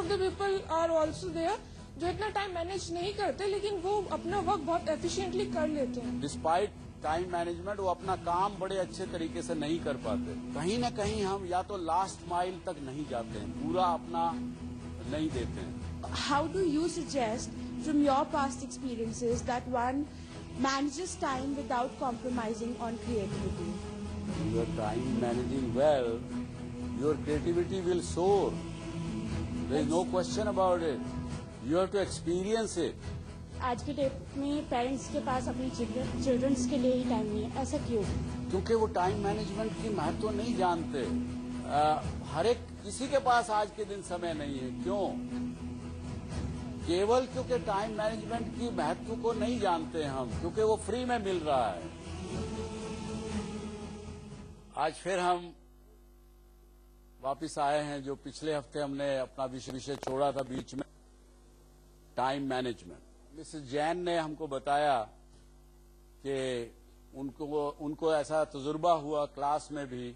Of the people are also there जो इतना time manage नहीं करते, लेकिन वो अपना वर्क बहुत एफिशिएंटली कर लेते हैं। डिस्पाइट टाइम मैनेजमेंट वो अपना काम बड़े अच्छे तरीके से नहीं कर पाते। कहीं न कहीं हम या तो लास्ट माइल तक नहीं जाते हैं, पूरा अपना नहीं देते हैं। How do you suggest, from your past experiences, that one manages time without compromising on creativity? You are time managing well, your creativity will soar. There is no question about it. You have to experience it. आज के date में parents के पास अपने children's के लिए ही time नहीं है, ऐसा क्यों? क्योंकि वो टाइम मैनेजमेंट की महत्व नहीं जानते। हर एक किसी के पास आज के दिन समय नहीं है। क्यों? केवल क्योंकि टाइम मैनेजमेंट की महत्व को नहीं जानते हम, क्योंकि वो फ्री में मिल रहा है। आज फिर हम वापिस आए हैं, जो पिछले हफ्ते हमने अपना विषय छोड़ा था बीच में, टाइम मैनेजमेंट। मिसेस जैन ने हमको बताया कि उनको ऐसा तजुर्बा हुआ क्लास में भी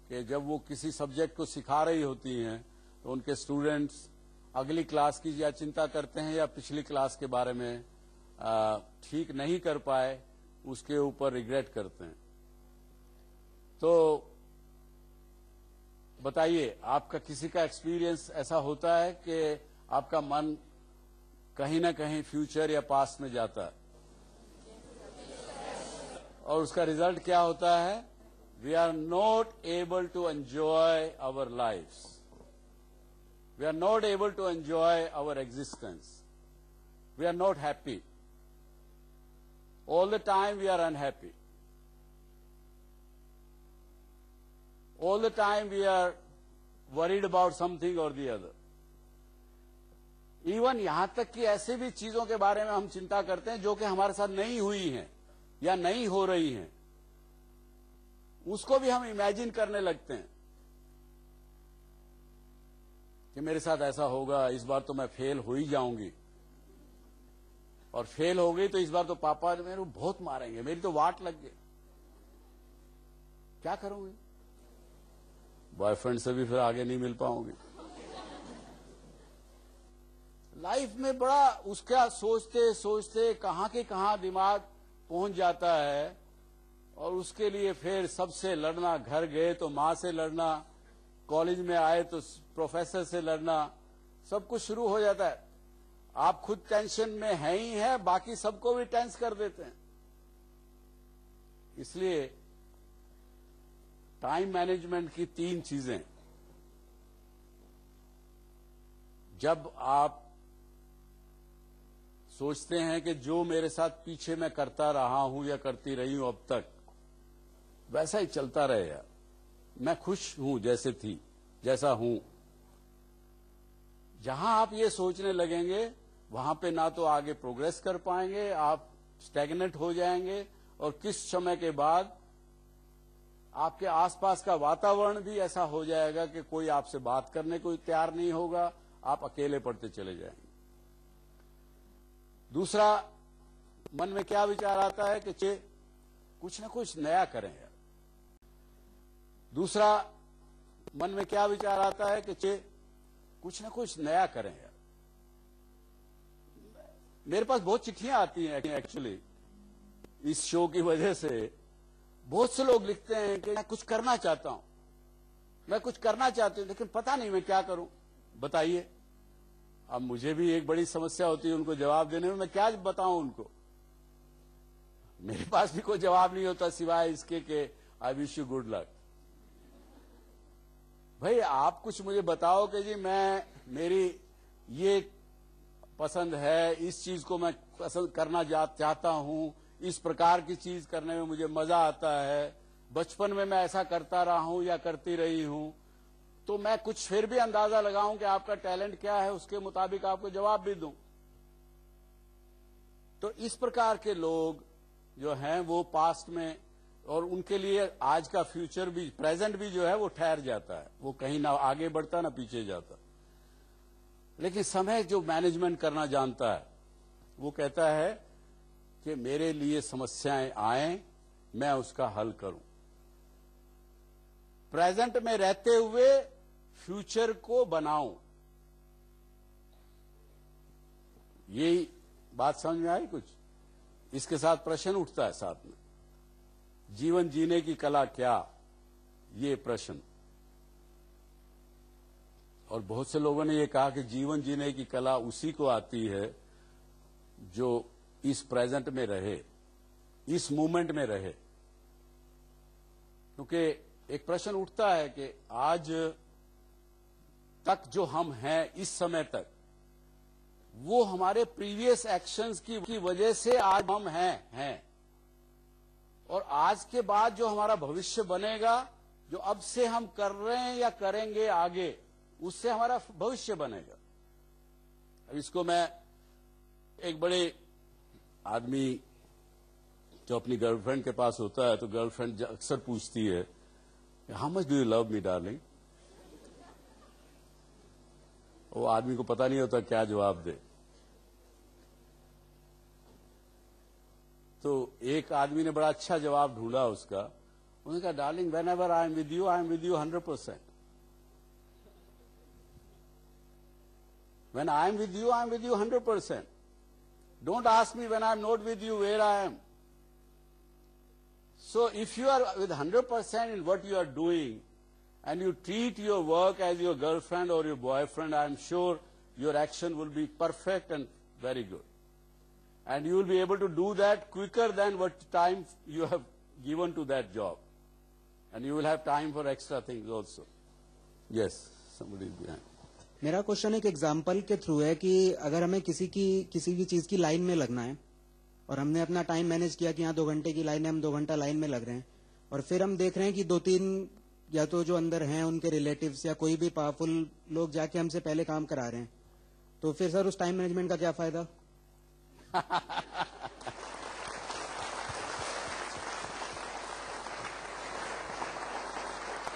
कि जब वो किसी सब्जेक्ट को सिखा रही होती हैं तो उनके स्टूडेंट्स अगली क्लास की या चिंता करते हैं या पिछली क्लास के बारे में ठीक नहीं कर पाए उसके ऊपर रिग्रेट करते हैं। तो बताइए, आपका किसी का एक्सपीरियंस ऐसा होता है कि आपका मन कहीं ना कहीं फ्यूचर या पास्ट में जाता है और उसका रिजल्ट क्या होता है? We are not able to enjoy our lifes, we are not able to enjoy our existence, we are not happy, all the time we are unhappy, all the time we are worried about something or the other. Even यहां तक कि ऐसे भी चीजों के बारे में हम चिंता करते हैं जो कि हमारे साथ नहीं हुई हैं या नहीं हो रही हैं, उसको भी हम इमेजिन करने लगते हैं कि मेरे साथ ऐसा होगा, इस बार तो मैं फेल हो ही जाऊंगी, और फेल हो गई तो इस बार तो पापा मेरे को बहुत मारेंगे, मेरी तो वाट लग गई, क्या करूंगी? बॉयफ्रेंड से भी फिर आगे नहीं मिल पाऊंगी। लाइफ में बड़ा उसका सोचते सोचते कहां के कहां दिमाग पहुंच जाता है, और उसके लिए फिर सबसे लड़ना, घर गए तो मां से लड़ना, कॉलेज में आए तो प्रोफेसर से लड़ना, सब कुछ शुरू हो जाता है। आप खुद टेंशन में हैं ही हैं, बाकी सबको भी टेंस कर देते हैं। इसलिए टाइम मैनेजमेंट की 3 चीजें, जब आप सोचते हैं कि जो मेरे साथ पीछे मैं करता रहा हूं या करती रही हूं अब तक, वैसा ही चलता रहेगा, मैं खुश हूं जैसे थी, जैसा हूं, जहां आप ये सोचने लगेंगे वहां पे ना तो आगे प्रोग्रेस कर पाएंगे, आप स्टैग्नेंट हो जाएंगे, और किस समय के बाद आपके आसपास का वातावरण भी ऐसा हो जाएगा कि कोई आपसे बात करने को तैयार नहीं होगा, आप अकेले पड़ते चले जाएंगे। दूसरा, मन में क्या विचार आता है कि कुछ ना कुछ नया करें यार। दूसरा, मन में क्या विचार आता है कि कुछ ना कुछ नया करें यार। मेरे पास बहुत चिट्ठियां आती हैं एक्चुअली इस शो की वजह से। बहुत से लोग लिखते हैं कि मैं कुछ करना चाहता हूं, मैं कुछ करना चाहती हूं, लेकिन पता नहीं मैं क्या करूं, बताइए। अब मुझे भी एक बड़ी समस्या होती है उनको जवाब देने में, मैं क्या बताऊं उनको। मेरे पास भी कोई जवाब नहीं होता सिवाय इसके कि I wish you good luck. भाई आप कुछ मुझे बताओ कि जी मेरी ये पसंद है, इस चीज को मैं पसंद करना चाहता हूं, इस प्रकार की चीज करने में मुझे मजा आता है, बचपन में मैं ऐसा करता रहा हूं या करती रही हूं, तो मैं कुछ फिर भी अंदाजा लगाऊं कि आपका टैलेंट क्या है, उसके मुताबिक आपको जवाब भी दूं। तो इस प्रकार के लोग जो हैं वो पास्ट में, और उनके लिए आज का फ्यूचर भी, प्रेजेंट भी जो है वो ठहर जाता है, वो कहीं ना आगे बढ़ता ना पीछे जाता। लेकिन समय जो मैनेजमेंट करना जानता है वो कहता है कि मेरे लिए समस्याएं आए, मैं उसका हल करूं। प्रेजेंट में रहते हुए फ्यूचर को बनाऊं, यही बात समझ में आई कुछ? इसके साथ प्रश्न उठता है साथ में, जीवन जीने की कला क्या, ये प्रश्न। और बहुत से लोगों ने ये कहा कि जीवन जीने की कला उसी को आती है जो इस प्रेजेंट में रहे, इस मोमेंट में रहे। क्योंकि एक प्रश्न उठता है कि आज तक जो हम हैं इस समय तक, वो हमारे प्रीवियस एक्शंस की वजह से आज हम हैं, और आज के बाद जो हमारा भविष्य बनेगा, जो अब से हम कर रहे हैं या करेंगे आगे, उससे हमारा भविष्य बनेगा। अब इसको मैं, एक बड़े आदमी जो अपनी गर्लफ्रेंड के पास होता है तो गर्लफ्रेंड अक्सर पूछती है, how much do you love me darling? वो आदमी को पता नहीं होता क्या जवाब दे। तो एक आदमी ने बड़ा अच्छा जवाब ढूंढा उसका। उन्होंने कहा, darling, when ever I am with you 100%. When I am with you 100%. Don't ask me when I am not with you where I am. So if you are with 100% in what you are doing, and you treat your work as your girlfriend or your boyfriend, I am sure your action will be perfect and very good. And you will be able to do that quicker than what time you have given to that job. And you will have time for extra things also. Yes, somebody is behind. मेरा question एक example के through है कि अगर हमें किसी भी चीज की लाइन में लगना है और हमने अपना टाइम मैनेज किया कि यहाँ 2 घंटे की लाइन है, हम 2 घंटा लाइन में लग रहे हैं, और फिर हम देख रहे हैं कि 2-3 या तो जो अंदर हैं उनके रिलेटिव्स या कोई भी पावरफुल लोग जाके हमसे पहले काम करा रहे हैं, तो फिर सर उस टाइम मैनेजमेंट का क्या फायदा?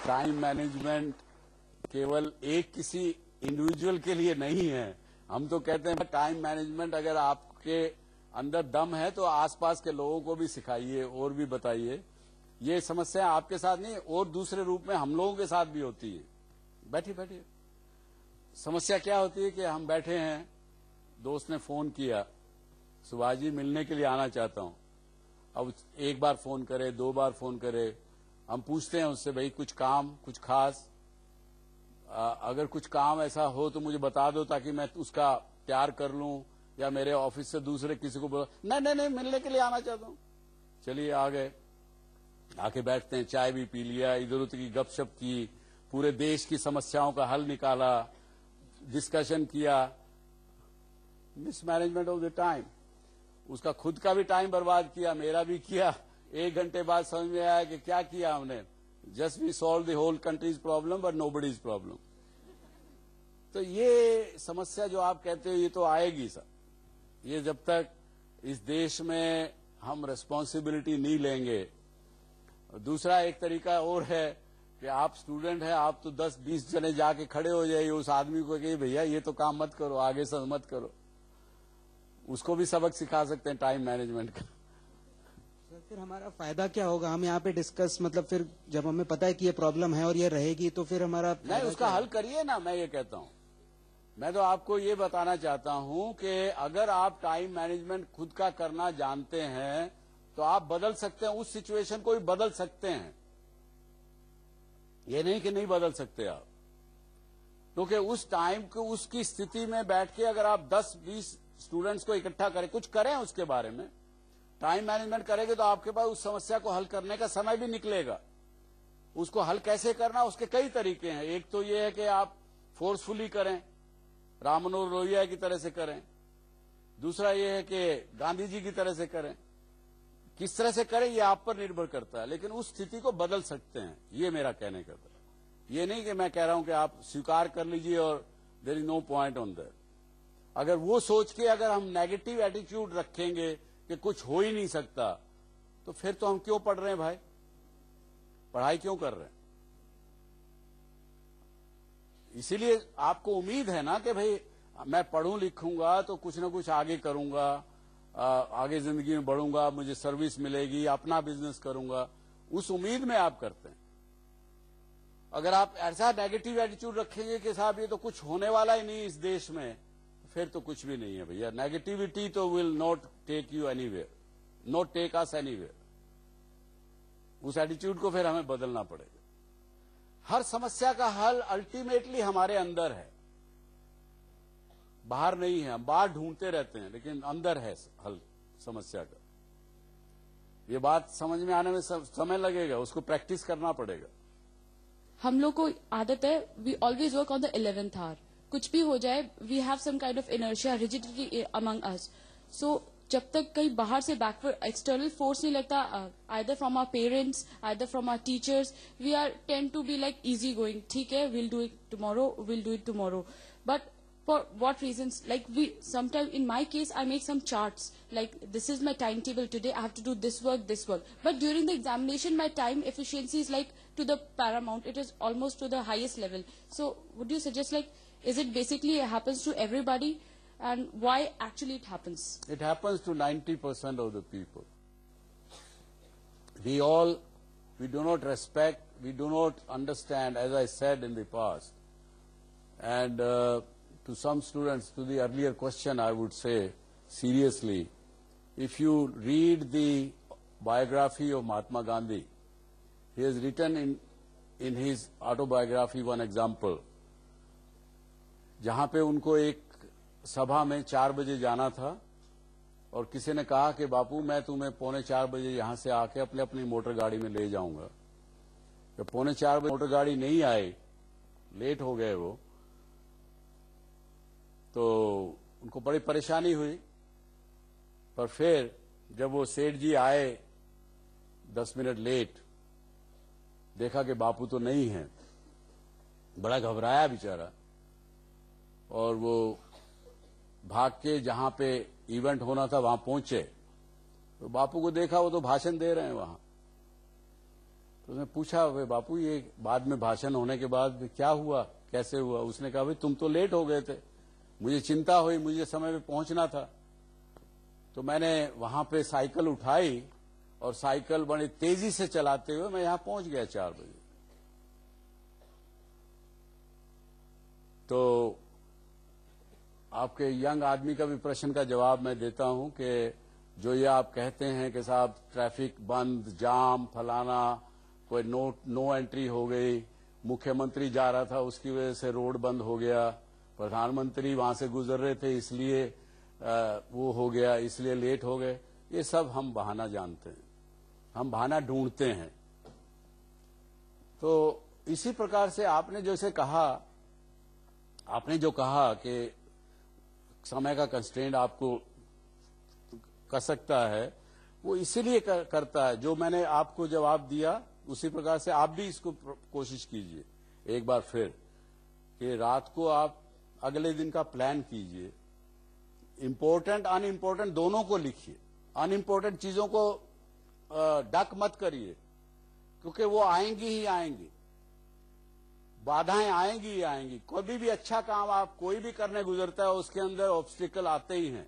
टाइम मैनेजमेंट केवल एक किसी इंडिविजुअल के लिए नहीं है। हम तो कहते हैं टाइम मैनेजमेंट अगर आपके अंदर दम है तो आसपास के लोगों को भी सिखाइए और भी बताइए। ये समस्या आपके साथ नहीं, और दूसरे रूप में हम लोगों के साथ भी होती है। बैठिए। समस्या क्या होती है कि हम बैठे हैं, दोस्त ने फोन किया, सुभाष जी मिलने के लिए आना चाहता हूं। अब एक बार फोन करे, 2 बार फोन करे, हम पूछते हैं उससे, भाई कुछ काम, कुछ खास, अगर कुछ काम ऐसा हो तो मुझे बता दो ताकि मैं उसका तैयार कर लूं, या मेरे ऑफिस से दूसरे किसी को बोला, नहीं मिलने के लिए आना चाहता हूं। चलिए आ गए, आके बैठते हैं, चाय भी पी लिया, इधर उधर की गपशप की, पूरे देश की समस्याओं का हल निकाला, डिस्कशन किया। Mismanagement of the time. उसका खुद का भी टाइम बर्बाद किया, मेरा भी किया। 1 घंटे बाद समझ में आया कि क्या किया हमने, just we solve the whole country's problem but nobody's problem. तो ये समस्या जो आप कहते हो ये तो आएगी सर। ये जब तक इस देश में हम रिस्पॉन्सिबिलिटी नहीं लेंगे। दूसरा एक तरीका और है कि आप स्टूडेंट हैं, आप तो 10-20 जने जाके खड़े हो जाइए उस आदमी को कि भैया ये तो काम मत करो, आगे से मत करो। उसको भी सबक सिखा सकते हैं टाइम मैनेजमेंट का। फिर हमारा फायदा क्या होगा? हम यहाँ पे डिस्कस, मतलब फिर जब हमें पता है कि ये प्रॉब्लम है और ये रहेगी, तो फिर हमारा नहीं, उसका हल करिए ना। मैं ये कहता हूँ, मैं तो आपको ये बताना चाहता हूँ कि अगर आप टाइम मैनेजमेंट खुद का करना जानते हैं तो आप बदल सकते हैं, उस सिचुएशन को भी बदल सकते हैं। ये नहीं कि नहीं बदल सकते आप, क्योंकि उस टाइम को, उसकी स्थिति में बैठ के अगर आप 10-20 स्टूडेंट्स को इकट्ठा करें, कुछ करें उसके बारे में, टाइम मैनेजमेंट करेंगे तो आपके पास उस समस्या को हल करने का समय भी निकलेगा। उसको हल कैसे करना, उसके कई तरीके हैं। एक तो ये है कि आप फोर्सफुली करें, राम मनोहर लोहिया की तरह से करें। दूसरा ये है कि गांधी जी की तरह से करें। किस तरह से करें ये आप पर निर्भर करता है, लेकिन उस स्थिति को बदल सकते हैं। ये मेरा कहने का था। ये नहीं कि मैं कह रहा हूं कि आप स्वीकार कर लीजिए और there is no point on that. अगर वो सोच के अगर हम नेगेटिव एटीट्यूड रखेंगे कि कुछ हो ही नहीं सकता, तो फिर तो हम क्यों पढ़ रहे हैं भाई, पढ़ाई क्यों कर रहे हैं? इसीलिए आपको उम्मीद है ना कि भाई मैं पढ़ूं लिखूंगा तो कुछ ना कुछ आगे करूंगा, आगे जिंदगी में बढ़ूंगा, मुझे सर्विस मिलेगी, अपना बिजनेस करूंगा, उस उम्मीद में आप करते हैं। अगर आप ऐसा नेगेटिव एटीट्यूड रखेंगे कि साहब ये तो कुछ होने वाला ही नहीं इस देश में, फिर तो कुछ भी नहीं है भैया। नेगेटिविटी तो will not take you anywhere, not take us anywhere. उस एटीट्यूड को फिर हमें बदलना पड़ेगा। हर समस्या का हल अल्टीमेटली हमारे अंदर है, बाहर नहीं है। हम बाहर ढूंढते रहते हैं, लेकिन अंदर है हल समस्या का। ये बात समझ में आने में समय लगेगा, उसको प्रैक्टिस करना पड़ेगा। हम लोग को आदत है, we always work on the 11th hour. कुछ भी हो जाए, we have some kind of inertia, rigidity among us. So जब तक कहीं बाहर से बैकवर्ड एक्सटर्नल फोर्स नहीं लगता, either from our parents, either from our teachers, we are tend to be like easy going. ठीक है, will do it tomorrow, but for what reasons? Like sometimes in my case, I make some charts. Like, this is my timetable today. I have to do this work. But during the examination, my time efficiency is like to the paramount. It is almost to the highest level. So, would you suggest, like, is it basically happens to everybody, and why actually it happens? It happens to 90% of the people. We do not respect, we do not understand, as I said in the past. And to some students, to the earlier question, I would say, seriously, if you read the biography of Mahatma Gandhi, he has written in his autobiography one example, जहाँ पे उनको एक सभा में 4 बजे जाना था, और किसी ने कहा कि बापू मैं तुम्हें 3:45 बजे यहाँ से आके अपनी मोटर गाड़ी में ले जाऊंगा। जब 3:45 बजे मोटर गाड़ी नहीं आई, लेट हो गए वो, तो उनको बड़ी परेशानी हुई। पर फिर जब वो सेठ जी आए 10 मिनट लेट, देखा कि बापू तो नहीं है, बड़ा घबराया बेचारा, और वो भाग के जहां पे इवेंट होना था वहां पहुंचे। तो बापू को देखा, वो तो भाषण दे रहे हैं वहां। तो उसने पूछा, वे बापू ये बाद में भाषण होने के बाद क्या हुआ, कैसे हुआ? उसने कहा, भाई तुम तो लेट हो गए थे, मुझे चिंता हुई, मुझे समय पे पहुंचना था, तो मैंने वहां पे साइकिल उठाई और साइकिल बड़ी तेजी से चलाते हुए मैं यहां पहुंच गया 4 बजे। तो आपके यंग आदमी का भी प्रश्न का जवाब मैं देता हूं कि जो ये आप कहते हैं कि साहब ट्रैफिक बंद, जाम, फलाना, कोई नो एंट्री हो गई, मुख्यमंत्री जा रहा था उसकी वजह से रोड बंद हो गया, प्रधानमंत्री वहां से गुजर रहे थे इसलिए वो हो गया, इसलिए लेट हो गए, ये सब हम बहाना जानते हैं, हम बहाना ढूंढते हैं। तो इसी प्रकार से आपने जो कहा कि समय का कंस्ट्रेंट आपको कर सकता है, वो इसीलिए करता है। जो मैंने आपको जवाब दिया उसी प्रकार से आप भी इसको कोशिश कीजिए एक बार फिर, कि रात को आप अगले दिन का प्लान कीजिए, इम्पोर्टेंट अनइम्पोर्टेंट दोनों को लिखिए। अनइम्पोर्टेंट चीजों को डक मत करिए, क्योंकि वो आएंगी ही आएंगी, बाधाएं आएंगी ही आएंगी। कोई भी अच्छा काम आप कोई भी करने गुजरता है, उसके अंदर ऑब्स्टिकल आते ही हैं,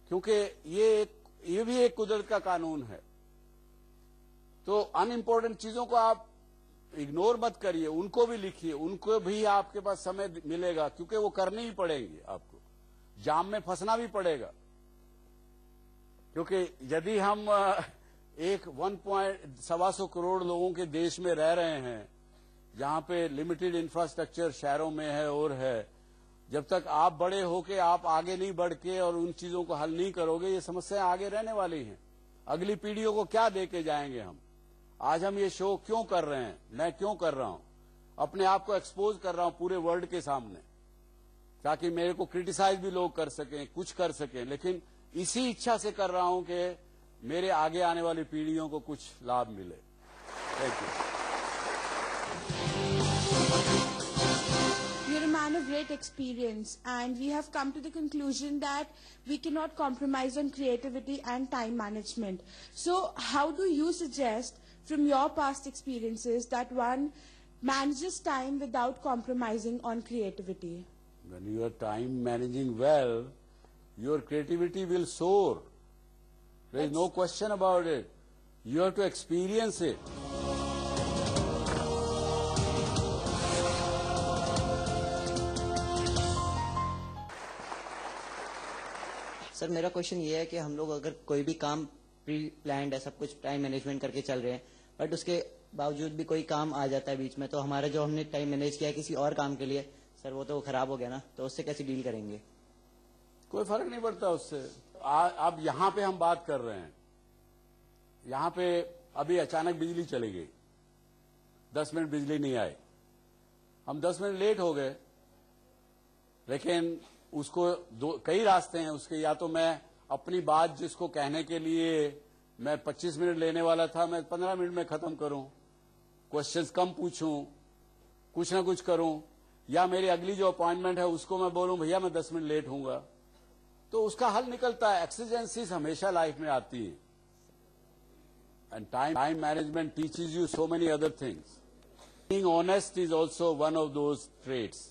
क्योंकि ये भी एक कुदरत का कानून है। तो अनइम्पोर्टेंट चीजों को आप इग्नोर मत करिए, उनको भी लिखिए, उनको भी आपके पास समय मिलेगा, क्योंकि वो करनी ही पड़ेंगी आपको, जाम में फंसना भी पड़ेगा। क्योंकि यदि हम एक 1.25 करोड़ लोगों के देश में रह रहे हैं, जहां पे लिमिटेड इंफ्रास्ट्रक्चर शहरों में है और है, जब तक आप बड़े होके आप आगे नहीं बढ़ के और उन चीजों को हल नहीं करोगे, ये समस्याएं आगे रहने वाली हैं। अगली पीढ़ियों को क्या दे के जाएंगे हम? आज हम ये शो क्यों कर रहे हैं, मैं क्यों कर रहा हूं? अपने आप को एक्सपोज कर रहा हूं पूरे वर्ल्ड के सामने, ताकि मेरे को क्रिटिसाइज भी लोग कर सकें, कुछ कर सकें, लेकिन इसी इच्छा से कर रहा हूं कि मेरे आगे आने वाली पीढ़ियों को कुछ लाभ मिले। Thank you. You're a man of great experience, and we have come to the conclusion that we cannot compromise on creativity and time management. So how do you suggest, from your past experiences, that one manages time without compromising on creativity? When you are time managing well, your creativity will soar. There is no question about it. You have to experience it. Sir मेरा question ये है कि हम लोग अगर कोई भी काम प्री प्लान्ड है, सब कुछ टाइम मैनेजमेंट करके चल रहे हैं, बट उसके बावजूद भी कोई काम आ जाता है बीच में, तो हमारा जो हमने टाइम मैनेज किया है किसी और काम के लिए, सर वो तो खराब हो गया ना, तो उससे कैसे डील करेंगे? कोई फर्क नहीं पड़ता उससे। अब यहाँ पे हम बात कर रहे हैं, यहाँ पे अभी अचानक बिजली चली गई, 10 मिनट बिजली नहीं आई, हम 10 मिनट लेट हो गए, लेकिन उसको कई रास्ते हैं उसके। या तो मैं अपनी बात जिसको कहने के लिए मैं 25 मिनट लेने वाला था, मैं 15 मिनट में खत्म करूं, क्वेश्चंस कम पूछूं, कुछ ना कुछ करूं, या मेरी अगली जो अपॉइंटमेंट है उसको मैं बोलूं भैया मैं 10 मिनट लेट हूंगा, तो उसका हल निकलता है। एक्सीजेंसीज हमेशा लाइफ में आती है, and time management teaches you so many other things. Being honest is also one of those traits.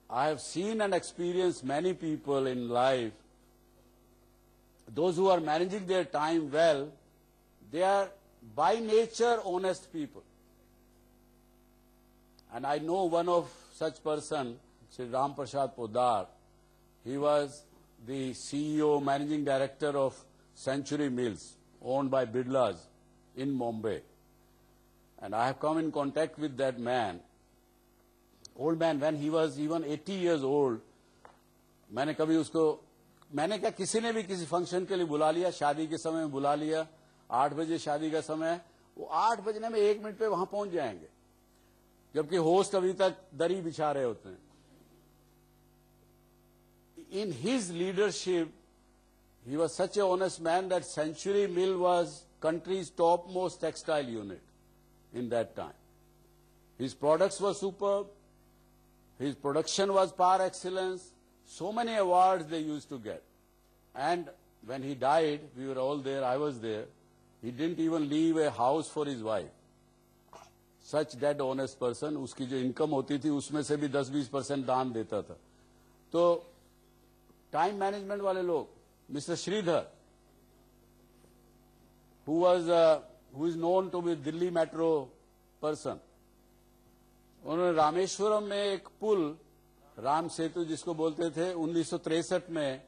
I have seen and experienced many people in life, those who are managing their time well, they are by nature honest people. And I know one of such person, Shri Ram Prasad Poddar. He was the CEO, managing director of Century Mills, owned by Bidlas in Mumbai. And I have come in contact with that man. Old man, when he was even 80 years old, मैंने कभी उसको, मैंने क्या, किसी ने भी किसी function के लिए बुला लिया, शादी के समय में बुला लिया, 8 बजे शादी का समय, वो 8 बजने में 1 मिनट पे वहां पहुंच जाएंगे, जबकि होस्ट अभी तक दरी बिछा रहे होते हैं। In his leadership, he was such a honest man that Century Mill was country's topmost textile unit in that time. His products were superb. His production was par excellence. So many awards they used to get. And when he died, we were all there, I was there, he didn't even leave a house for his wife. Such that honest person, उसकी जो income होती थी उसमें से भी 10-20% दान देता था। तो टाइम मैनेजमेंट वाले लोग, mister Sridhar, who is known to be Delhi metro person, उन्होंने रामेश्वरम में एक पुल, राम सेतु जिसको बोलते थे, 1963 में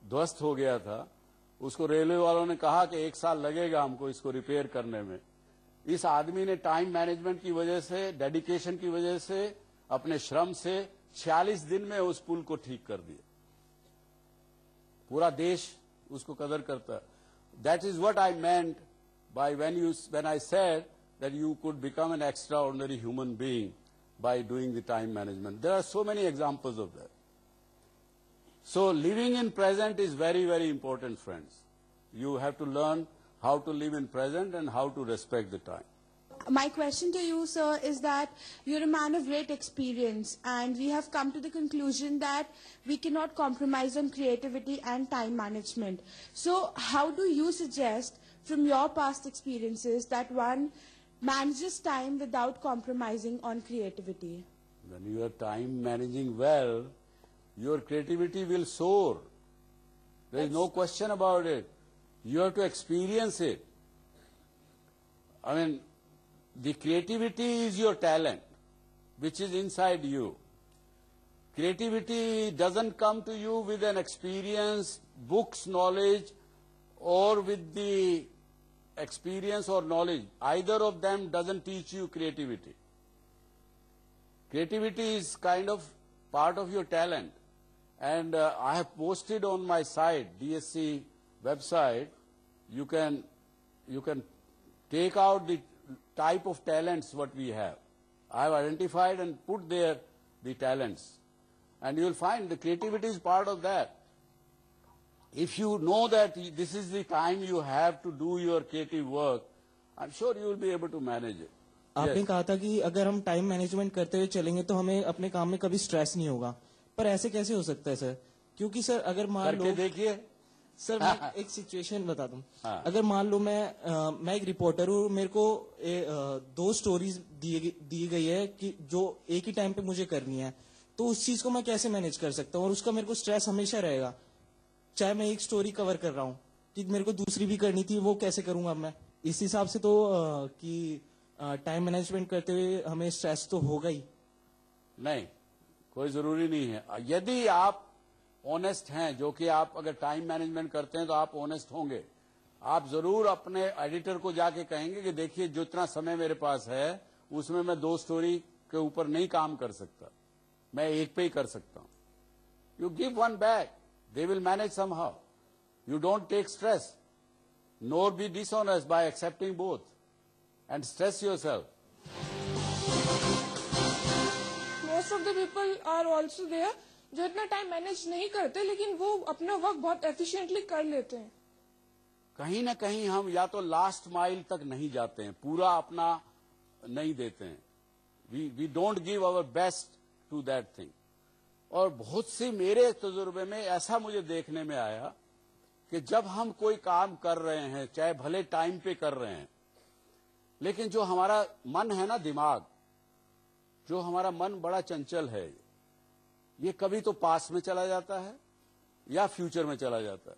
ध्वस्त हो गया था। उसको रेलवे वालों ने कहा कि 1 साल लगेगा हमको इसको रिपेयर करने में। इस आदमी ने टाइम मैनेजमेंट की वजह से, डेडिकेशन की वजह से, अपने श्रम से 46 दिन में उस पुल को ठीक कर दिया। पूरा देश उसको कदर करता है। That is what I meant by when I said that you could become an extra ordinary human being by doing the time management. There are so many examples of that. So living in present is very, very important, friends. You have to learn how to live in present and how to respect the time. My question to you, sir, is that you're a man of great experience, and we have come to the conclusion that we cannot compromise on creativity and time management. So how do you suggest, from your past experiences, that one manages time without compromising on creativity? When you are time managing well, your creativity will soar. There is no question about it. You have to experience it. I mean, the creativity is your talent, which is inside you. Creativity doesn't come to you with an experience, books, knowledge, or with the experience or knowledge. Either of them doesn't teach you creativity. Creativity is kind of part of your talent. And I have posted on my site, DSC website, you can take out the type of talents what we have. I have identified and put there the talents. And you will find the creativity is part of that. If you know that this is the time you have to do your creative work, I'm sure you will be able to manage it. आपने कहा था कि अगर हम time management करते हुए चलेंगे तो हमें अपने काम में कभी स्ट्रेस नहीं होगा, पर ऐसे कैसे हो सकता है सर? क्योंकि सर अगर मान लो, देखिए सर मैं एक सिचुएशन बता दूं। अगर मान लो मैं एक रिपोर्टर हूँ, मेरे को 2 स्टोरीज दी गई है कि जो एक ही टाइम पे मुझे करनी है, तो उस चीज को मैं कैसे मैनेज कर सकता हूँ? और उसका मेरे को स्ट्रेस हमेशा रहेगा, चाहे मैं एक स्टोरी कवर कर रहा हूँ, कि मेरे को दूसरी भी करनी थी, वो कैसे करूंगा मैं? इस हिसाब से तो कि टाइम मैनेजमेंट करते हुए हमें स्ट्रेस तो होगा ही। नहीं, कोई जरूरी नहीं है। यदि आप ऑनेस्ट हैं, जो कि आप अगर टाइम मैनेजमेंट करते हैं तो आप ऑनेस्ट होंगे। आप जरूर अपने एडिटर को जाके कहेंगे कि देखिए जितना समय मेरे पास है उसमें मैं 2 स्टोरी के ऊपर नहीं काम कर सकता, मैं एक पे ही कर सकता हूं। You give one back, they will manage somehow. You don't take stress nor be dishonest by accepting both and stress yourself. Most of the people are also there जो इतना टाइम मैनेज नहीं करते लेकिन वो अपना वर्क बहुत efficiently कर लेते हैं। कहीं ना कहीं हम या तो लास्ट माइल तक नहीं जाते हैं, पूरा अपना नहीं देते हैं। We don't give our best to that thing. और बहुत सी मेरे तजुर्बे में ऐसा मुझे देखने में आया कि जब हम कोई काम कर रहे हैं, चाहे भले टाइम पे कर रहे हैं, लेकिन जो हमारा मन है ना, दिमाग, जो हमारा मन बड़ा चंचल है, ये कभी तो पास में चला जाता है या फ्यूचर में चला जाता है।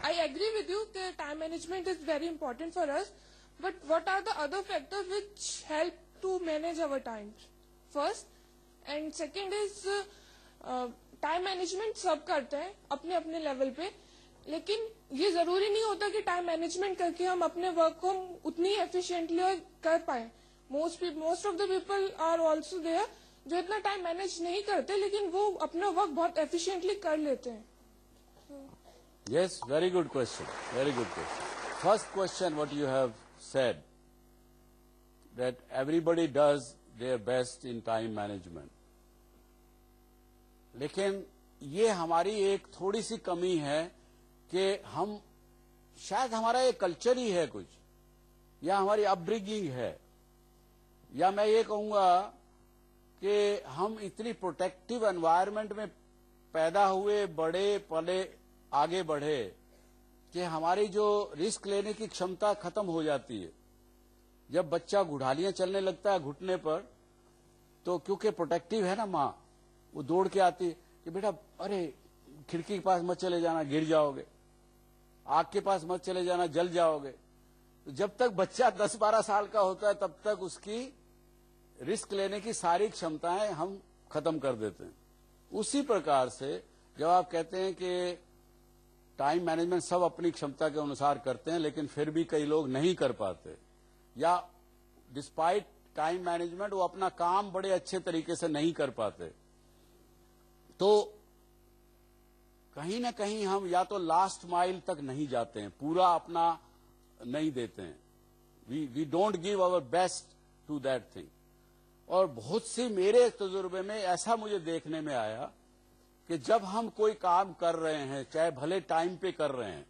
I agree with you that time management is very important for us, but what are the other factors which help to manage our time? First and second is time management सब करते हैं अपने अपने level पे, लेकिन ये जरूरी नहीं होता कि टाइम मैनेजमेंट करके हम अपने वर्क को उतनी एफिशिएंटली कर पाए। Most of the people are also there जो इतना टाइम मैनेज नहीं करते लेकिन वो अपना वर्क बहुत एफिशिएंटली कर लेते हैं। Yes, very good question. Very good question. First question, what you have said, that everybody does their best in time management. लेकिन ये हमारी एक थोड़ी सी कमी है कि हम शायद हमारा ये कल्चर ही है कुछ, या हमारी अपब्रिंगिंग है, या मैं ये कहूंगा कि हम इतनी प्रोटेक्टिव एनवायरनमेंट में पैदा हुए, बड़े पले, आगे बढ़े कि हमारी जो रिस्क लेने की क्षमता खत्म हो जाती है। जब बच्चा घुड़ालियां चलने लगता है घुटने पर, तो क्योंकि प्रोटेक्टिव है ना माँ, वो दौड़ के आती है कि बेटा अरे खिड़की के पास मत चले जाना, गिर जाओगे, आग के पास मत चले जाना, जल जाओगे। तो जब तक बच्चा 10-12 साल का होता है तब तक उसकी रिस्क लेने की सारी क्षमताएं हम खत्म कर देते हैं। उसी प्रकार से जब आप कहते हैं कि टाइम मैनेजमेंट सब अपनी क्षमता के अनुसार करते हैं, लेकिन फिर भी कई लोग नहीं कर पाते, या डिस्पाइट टाइम मैनेजमेंट वो अपना काम बड़े अच्छे तरीके से नहीं कर पाते, तो कहीं ना कहीं हम या तो लास्ट माइल तक नहीं जाते हैं, पूरा अपना नहीं देते हैं। We don't give our best to that thing. और बहुत सी मेरे तजुर्बे में ऐसा मुझे देखने में आया कि जब हम कोई काम कर रहे हैं, चाहे भले टाइम पे कर रहे हैं,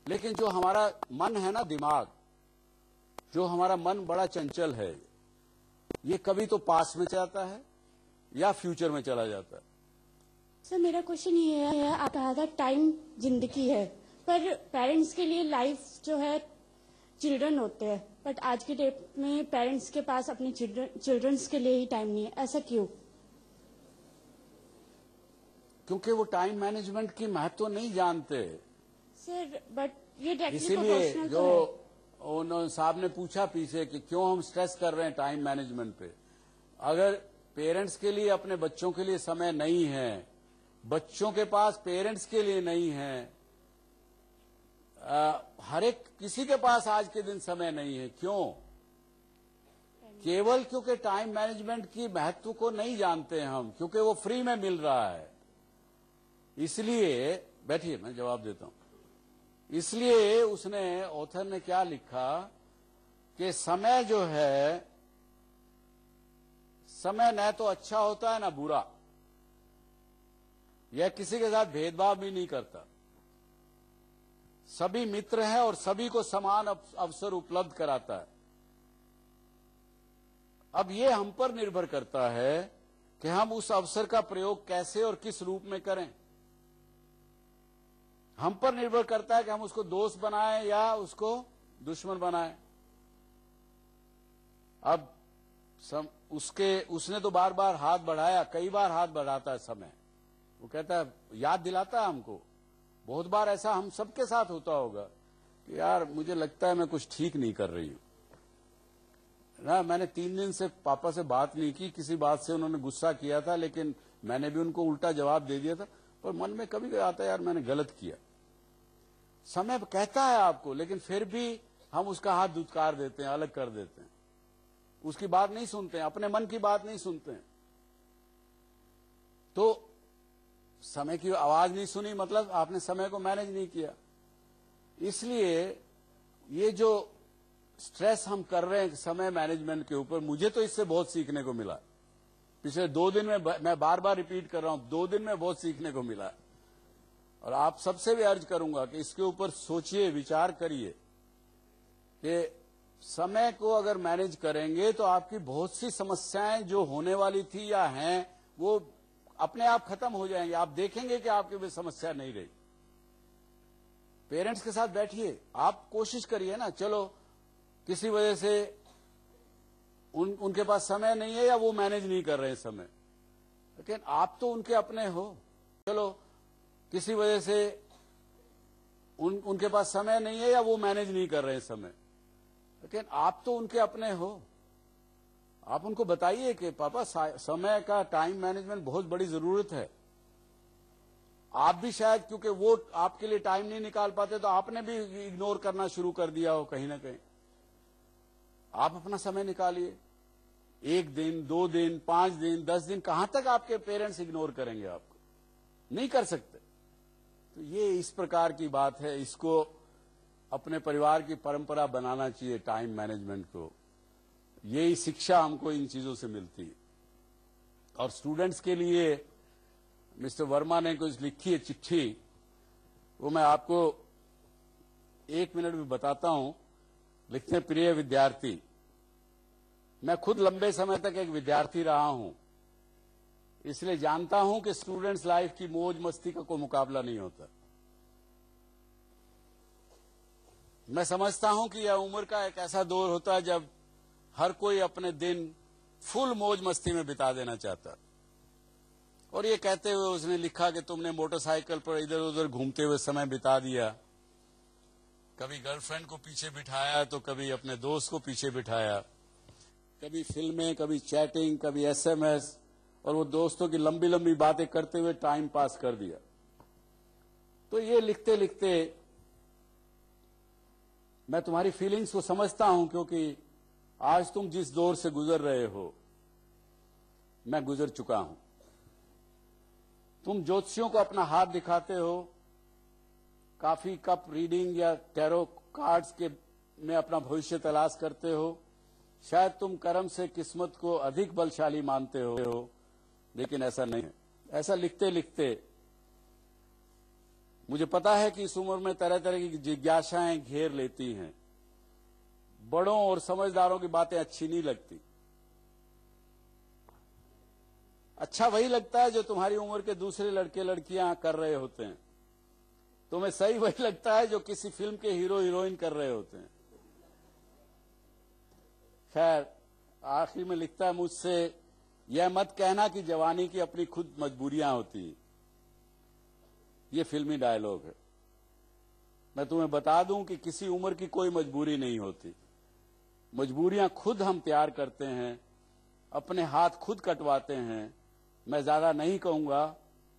लेकिन जो हमारा मन है ना, दिमाग, जो हमारा मन बड़ा चंचल है, ये कभी तो पास में जाता है या फ्यूचर में चला जाता है। सर मेरा क्वेश्चन ये है, आप कहा था टाइम जिंदगी है, पर पेरेंट्स के लिए लाइफ जो है चिल्ड्रन होते हैं, बट आज के डेट में पेरेंट्स के पास अपने चिल्ड्रंस के लिए ही टाइम नहीं है, ऐसा क्यों? क्योंकि वो टाइम मैनेजमेंट की महत्व नहीं जानते सर, बट ये इसीलिए जो उन्होंने साहब ने पूछा पीछे कि क्यों हम स्ट्रेस कर रहे हैं टाइम मैनेजमेंट पे। अगर पेरेंट्स के लिए, अपने बच्चों के लिए समय नहीं है, बच्चों के पास पेरेंट्स के लिए नहीं है, हर एक किसी के पास आज के दिन समय नहीं है। क्यों? केवल क्योंकि टाइम मैनेजमेंट की महत्व को नहीं जानते हम, क्योंकि वो फ्री में मिल रहा है। इसलिए बैठिए, मैं जवाब देता हूं। इसलिए उसने, ऑथर ने क्या लिखा कि समय जो है, समय न तो अच्छा होता है ना बुरा, यह किसी के साथ भेदभाव भी नहीं करता, सभी मित्र हैं और सभी को समान अवसर उपलब्ध कराता है। अब ये हम पर निर्भर करता है कि हम उस अवसर का प्रयोग कैसे और किस रूप में करें। हम पर निर्भर करता है कि हम उसको दोस्त बनाएं या उसको दुश्मन बनाएं। अब उसने तो बार बार हाथ बढ़ाया, कई बार हाथ बढ़ाता है समय, वो कहता है, याद दिलाता है हमको। बहुत बार ऐसा हम सबके साथ होता होगा कि यार मुझे लगता है मैं कुछ ठीक नहीं कर रही हूं, ना, मैंने 3 दिन से पापा से बात नहीं की, किसी बात से उन्होंने गुस्सा किया था, लेकिन मैंने भी उनको उल्टा जवाब दे दिया था। पर मन में कभी आता है यार मैंने गलत किया। समय कहता है आपको, लेकिन फिर भी हम उसका हाथ दुत्कार देते हैं, अलग कर देते हैं, उसकी बात नहीं सुनते हैं, अपने मन की बात नहीं सुनते हैं। तो समय की आवाज नहीं सुनी, मतलब आपने समय को मैनेज नहीं किया। इसलिए ये जो स्ट्रेस हम कर रहे हैं समय मैनेजमेंट के ऊपर, मुझे तो इससे बहुत सीखने को मिला। पिछले 2 दिन में, मैं बार बार रिपीट कर रहा हूं, 2 दिन में बहुत सीखने को मिला। और आप सबसे भी अर्ज करूंगा कि इसके ऊपर सोचिए, विचार करिए कि समय को अगर मैनेज करेंगे तो आपकी बहुत सी समस्याएं जो होने वाली थी या हैं वो अपने आप खत्म हो जाएंगे। आप देखेंगे कि आपकी भी समस्या नहीं रही। पेरेंट्स के साथ बैठिए, आप कोशिश करिए ना, चलो किसी वजह से उनके पास समय नहीं है या वो मैनेज नहीं कर रहे हैं समय, लेकिन आप तो उनके अपने हो। चलो किसी वजह से उनके पास समय नहीं है या वो मैनेज नहीं कर रहे हैं समय, लेकिन आप तो उनके अपने हो। आप उनको बताइए कि पापा समय का टाइम मैनेजमेंट बहुत बड़ी जरूरत है। आप भी शायद, क्योंकि वो आपके लिए टाइम नहीं निकाल पाते, तो आपने भी इग्नोर करना शुरू कर दिया हो कहीं ना कहीं। आप अपना समय निकालिए, 1 दिन, 2 दिन, 5 दिन, 10 दिन, कहां तक आपके पेरेंट्स इग्नोर करेंगे आपको? नहीं कर सकते। तो ये इस प्रकार की बात है, इसको अपने परिवार की परंपरा बनाना चाहिए टाइम मैनेजमेंट को। यही शिक्षा हमको इन चीजों से मिलती है। और स्टूडेंट्स के लिए मिस्टर वर्मा ने कुछ लिखी है चिट्ठी, वो मैं आपको 1 मिनट में बताता हूं। लिखते हैं, प्रिय विद्यार्थी, मैं खुद लंबे समय तक एक विद्यार्थी रहा हूं, इसलिए जानता हूं कि स्टूडेंट्स लाइफ की मौज मस्ती का कोई मुकाबला नहीं होता। मैं समझता हूं कि यह उम्र का एक ऐसा दौर होता है जब हर कोई अपने दिन फुल मौज मस्ती में बिता देना चाहता। और ये कहते हुए उसने लिखा कि तुमने मोटरसाइकिल पर इधर उधर घूमते हुए समय बिता दिया, कभी गर्लफ्रेंड को पीछे बिठाया तो कभी अपने दोस्त को पीछे बिठाया, कभी फिल्में, कभी चैटिंग, कभी SMS, और वो दोस्तों की लंबी लंबी बातें करते हुए टाइम पास कर दिया। तो ये लिखते लिखते मैं तुम्हारी फीलिंग्स को समझता हूं, क्योंकि आज तुम जिस दौर से गुजर रहे हो मैं गुजर चुका हूं। तुम ज्योतिषियों को अपना हाथ दिखाते हो, कॉफी कप रीडिंग या टैरो कार्ड्स के में अपना भविष्य तलाश करते हो। शायद तुम कर्म से किस्मत को अधिक बलशाली मानते हो, लेकिन ऐसा नहीं है। ऐसा लिखते लिखते मुझे पता है कि इस उम्र में तरह तरह की जिज्ञासाएं घेर लेती हैं। बड़ों और समझदारों की बातें अच्छी नहीं लगती। अच्छा वही लगता है जो तुम्हारी उम्र के दूसरे लड़के लड़कियां कर रहे होते हैं। तुम्हें सही वही लगता है जो किसी फिल्म के हीरो हीरोइन कर रहे होते हैं। खैर, आखिर में लिखता है मुझसे, यह मत कहना कि जवानी की अपनी खुद मजबूरियां होती। ये फिल्मी डायलॉग है। मैं तुम्हें बता दूं कि किसी उम्र की कोई मजबूरी नहीं होती। मजबूरियां खुद हम तैयार करते हैं, अपने हाथ खुद कटवाते हैं। मैं ज्यादा नहीं कहूंगा,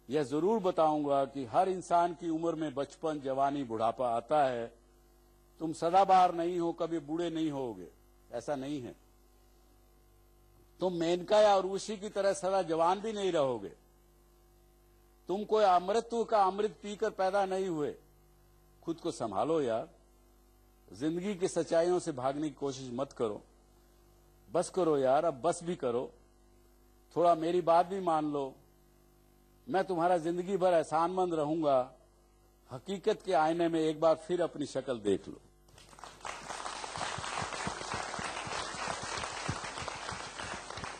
यह जरूर बताऊंगा कि हर इंसान की उम्र में बचपन, जवानी, बुढ़ापा आता है। तुम सदाबहार नहीं हो, कभी बूढ़े नहीं होगे, ऐसा नहीं है। तुम मेनका या उर्वशी की तरह सदा जवान भी नहीं रहोगे। तुम कोई अमृतत्व का अमृत पीकर पैदा नहीं हुए। खुद को संभालो यार। जिंदगी की सच्चाइयों से भागने की कोशिश मत करो। बस करो यार, अब बस भी करो। थोड़ा मेरी बात भी मान लो। मैं तुम्हारा जिंदगी भर एहसानमंद रहूंगा। हकीकत के आईने में एक बार फिर अपनी शक्ल देख लो।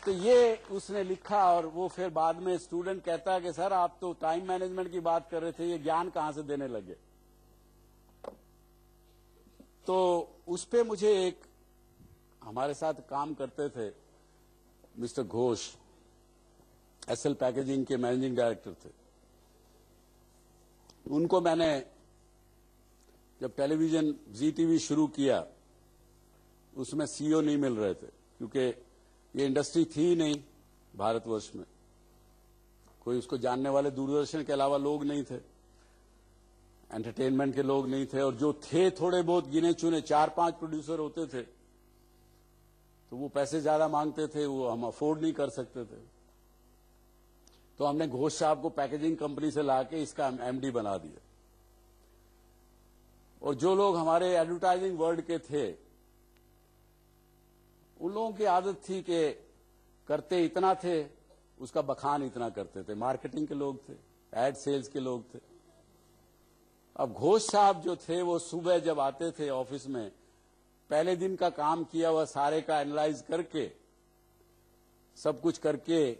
तो ये उसने लिखा, और वो फिर बाद में स्टूडेंट कहता है कि सर आप तो टाइम मैनेजमेंट की बात कर रहे थे, ये ज्ञान कहां से देने लगे। तो उस पे मुझे एक हमारे साथ काम करते थे मिस्टर घोष, SL पैकेजिंग के मैनेजिंग डायरेक्टर थे। उनको मैंने जब टेलीविजन ZTV शुरू किया, उसमें CEO नहीं मिल रहे थे, क्योंकि ये इंडस्ट्री थी ही नहीं भारतवर्ष में, कोई उसको जानने वाले दूरदर्शन के अलावा लोग नहीं थे, एंटरटेनमेंट के लोग नहीं थे, और जो थे थोड़े बहुत गिने चुने 4-5 प्रोड्यूसर होते थे, तो वो पैसे ज्यादा मांगते थे, वो हम अफोर्ड नहीं कर सकते थे। तो हमने घोष साहब को पैकेजिंग कंपनी से लाके इसका एमडी बना दिया। और जो लोग हमारे एडवर्टाइजिंग वर्ल्ड के थे, उन लोगों की आदत थी कि करते इतना थे, उसका बखान इतना करते थे। मार्केटिंग के लोग थे, एड सेल्स के लोग थे। अब घोष साहब जो थे वो सुबह जब आते थे ऑफिस में, पहले दिन का काम किया हुआ सारे का एनालाइज करके, सब कुछ करके,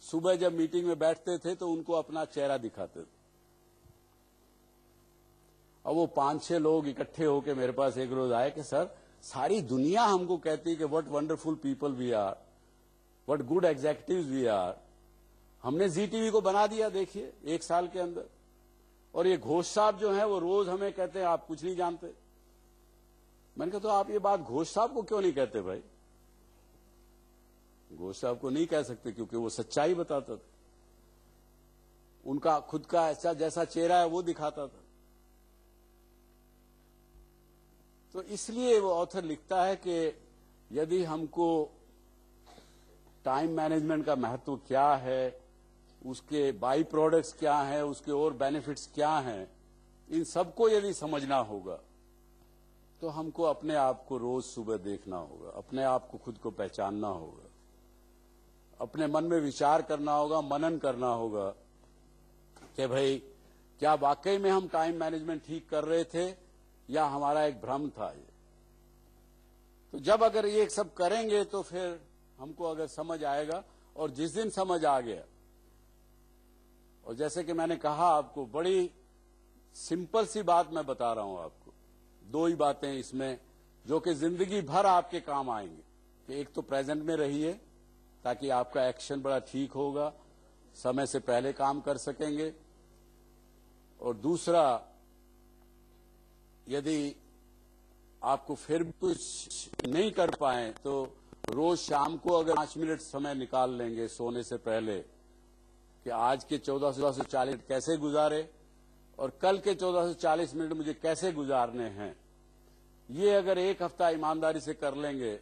सुबह जब मीटिंग में बैठते थे तो उनको अपना चेहरा दिखाते थे। और वो 5-6 लोग इकट्ठे होकर मेरे पास एक रोज आए कि सर, सारी दुनिया हमको कहती है कि what wonderful people we are, what good executives we are. हमने जी टीवी को बना दिया, देखिए 1 साल के अंदर। और ये घोष साहब जो हैं वो रोज हमें कहते हैं आप कुछ नहीं जानते। मैंने कहा तो आप ये बात घोष साहब को क्यों नहीं कहते भाई? घोष साहब को नहीं कह सकते क्योंकि वो सच्चाई बताता था, उनका खुद का ऐसा जैसा चेहरा है वो दिखाता था। तो इसलिए वो ऑथर लिखता है कि यदि हमको टाइम मैनेजमेंट का महत्व क्या है, उसके बाई प्रोडक्ट्स क्या हैं, उसके और बेनिफिट्स क्या हैं, इन सबको यदि समझना होगा तो हमको अपने आप को रोज सुबह देखना होगा, अपने आप को खुद को पहचानना होगा, अपने मन में विचार करना होगा, मनन करना होगा कि भाई क्या वाकई में हम टाइम मैनेजमेंट ठीक कर रहे थे या हमारा एक भ्रम था ये। तो जब अगर ये सब करेंगे तो फिर हमको अगर समझ आएगा, और जिस दिन समझ आ गया, और जैसे कि मैंने कहा आपको, बड़ी सिंपल सी बात मैं बता रहा हूं आपको, 2 ही बातें इसमें जो कि जिंदगी भर आपके काम आएंगे कि एक तो प्रेजेंट में रहिए ताकि आपका एक्शन बड़ा ठीक होगा, समय से पहले काम कर सकेंगे, और दूसरा यदि आपको फिर भी कुछ नहीं कर पाए तो रोज शाम को अगर 5 मिनट समय निकाल लेंगे सोने से पहले कि आज के 1440 मिनट कैसे गुजारे और कल के 1440 मिनट मुझे कैसे गुजारने हैं, ये अगर 1 हफ्ता ईमानदारी से कर लेंगे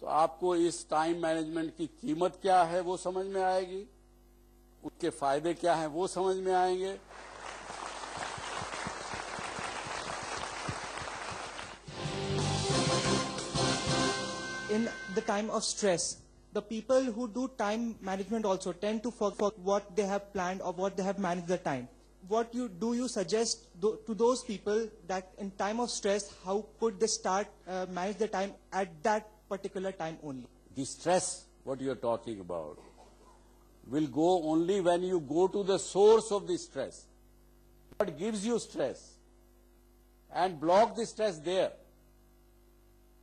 तो आपको इस टाइम मैनेजमेंट की कीमत क्या है वो समझ में आएगी, उसके फायदे क्या हैं वो समझ में आएंगे। In the time of stress, the people who do time management also tend to forget what they have planned or what they have managed the time. What do you suggest to those people that in time of stress, how could they start manage the time at that particular time only? The stress, what you are talking about, will go only when you go to the source of the stress. What gives you stress? And block the stress there,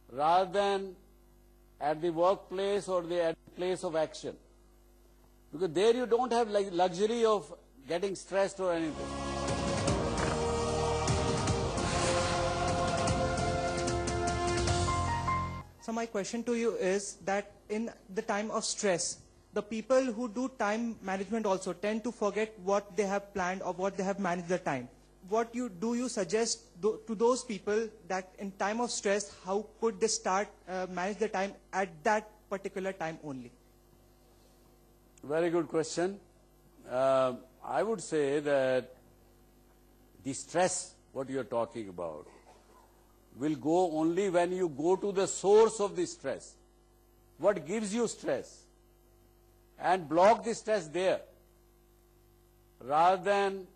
rather than at the workplace or at the place of action. Because there you don't have luxury of getting stressed or anything. So my question to you is that in the time of stress, the people who do time management also tend to forget what they have planned or what they have managed the time. What do you suggest to those people that in time of stress, how could they start manage the time at that particular time only? Very good question. I would say that the stress, what you are talking about, will go only when you go to the source of the stress. What gives you stress? And block the stress there, rather than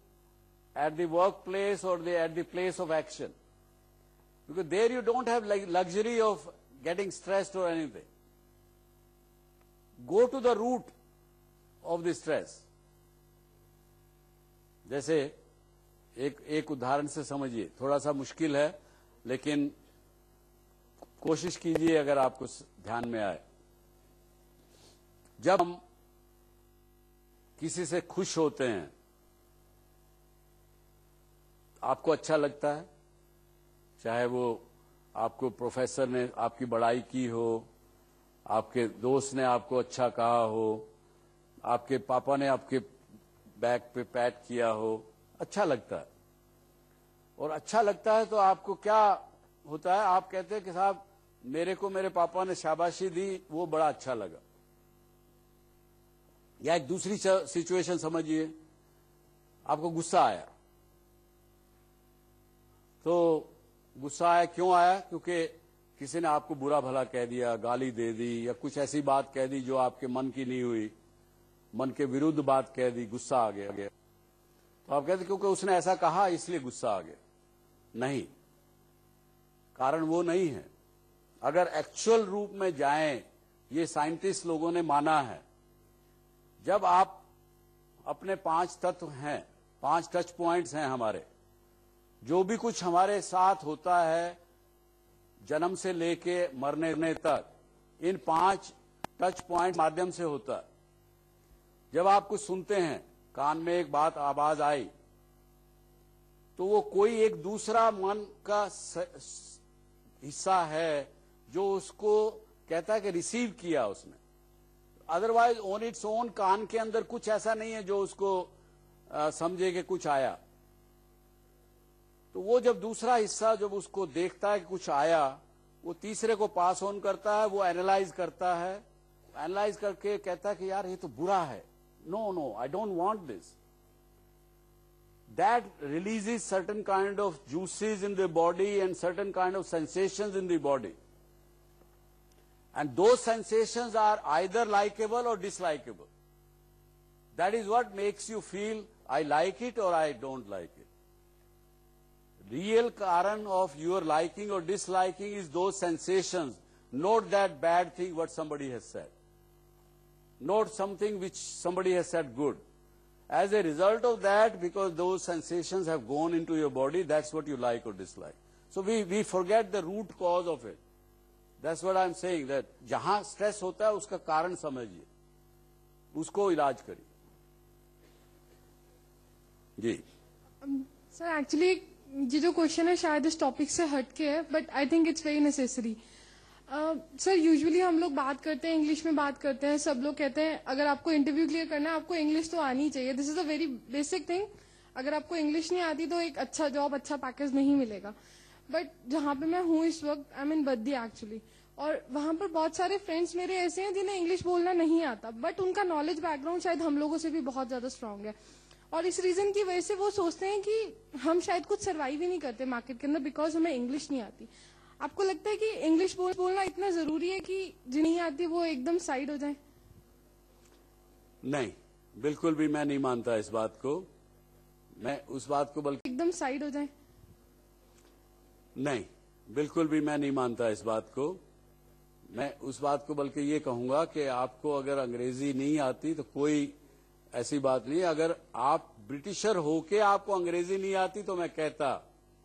at the workplace or at the place of action. Because there you don't have luxury of getting stressed or anything. Go to the root of the stress. जैसे एक उदाहरण से समझिए, थोड़ा सा मुश्किल है लेकिन कोशिश कीजिए अगर आपको ध्यान में आए। जब हम किसी से खुश होते हैं, आपको अच्छा लगता है, चाहे वो आपको प्रोफेसर ने आपकी बड़ाई की हो, आपके दोस्त ने आपको अच्छा कहा हो, आपके पापा ने आपके बैक पे पैट किया हो, अच्छा लगता है। और अच्छा लगता है तो आपको क्या होता है, आप कहते हैं कि साहब मेरे को मेरे पापा ने शाबाशी दी, वो बड़ा अच्छा लगा। या एक दूसरी सिचुएशन समझिए, आपको गुस्सा आया, तो गुस्सा आया क्यों आया? क्योंकि किसी ने आपको बुरा भला कह दिया, गाली दे दी, या कुछ ऐसी बात कह दी जो आपके मन की नहीं हुई, मन के विरुद्ध बात कह दी, गुस्सा आ गया। तो आप कहते क्योंकि उसने ऐसा कहा इसलिए गुस्सा आ गया। नहीं, कारण वो नहीं है। अगर एक्चुअल रूप में जाएं, ये साइंटिस्ट लोगों ने माना है, जब आप अपने 5 तत्व हैं, 5 टच पॉइंट्स हैं हमारे, जो भी कुछ हमारे साथ होता है जन्म से लेके मरने तक, इन 5 टच पॉइंट माध्यम से होता है। जब आप कुछ सुनते हैं, कान में एक बात आवाज आई, तो वो कोई एक दूसरा मन का हिस्सा है जो उसको कहता है कि रिसीव किया उसने। अदरवाइज ऑन इट्स ओन कान के अंदर कुछ ऐसा नहीं है जो उसको समझे कि कुछ आया। तो वो जब दूसरा हिस्सा जब उसको देखता है कि कुछ आया, वो तीसरे को पास ऑन करता है, वो एनालाइज करता है, एनालाइज करके कहता है कि यार ये तो बुरा है, no I don't want this. That releases certain kind of juices in the body and certain kind of sensations in the body. And those sensations are either likable or dislikable. That is what makes you feel I like it or I don't like it. Real karan of your liking or disliking is those sensations, not that bad thing what somebody has said. Not something which somebody has said good. As a result of that, because those sensations have gone into your body, that's what you like or dislike. So we forget the root cause of it. That's what I'm saying, that जहां stress होता है उसका कारण समझिए, उसको इलाज करिए। जी sir, actually ये जो क्वेश्चन है शायद इस टॉपिक से हटके है, but I think it's very necessary. Sir, usually हम लोग बात करते हैं, इंग्लिश में बात करते हैं, सब लोग कहते हैं अगर आपको इंटरव्यू क्लियर करना है आपको इंग्लिश तो आनी चाहिए। This is a very basic thing. अगर आपको इंग्लिश नहीं आती तो एक अच्छा जॉब, अच्छा पैकेज नहीं मिलेगा। बट जहाँ पे मैं हूँ इस वक्त, आई मीन बद्दी एक्चुअली, और वहाँ पर बहुत सारे फ्रेंड्स मेरे ऐसे हैं जिन्हें इंग्लिश बोलना नहीं आता, बट उनका नॉलेज बैकग्राउंड शायद हम लोगों से भी बहुत ज्यादा स्ट्रांग है। और इस रीजन की वजह से वो सोचते हैं कि हम शायद कुछ सर्वाइव ही नहीं करते मार्केट के अंदर, बिकॉज हमें इंग्लिश नहीं आती। आपको लगता है कि इंग्लिश बोलना इतना जरूरी है कि जो नहीं आती वो एकदम साइड हो जाए? नहीं, बिल्कुल भी मैं नहीं मानता इस बात को। मैं उस बात को बल्कि एकदम साइड हो जाए? नहीं, बिल्कुल भी मैं नहीं मानता इस बात को। मैं उस बात को बल्कि ये कहूंगा कि आपको अगर अंग्रेजी नहीं आती तो कोई ऐसी बात नहीं। अगर आप ब्रिटिशर होके आपको अंग्रेजी नहीं आती तो मैं कहता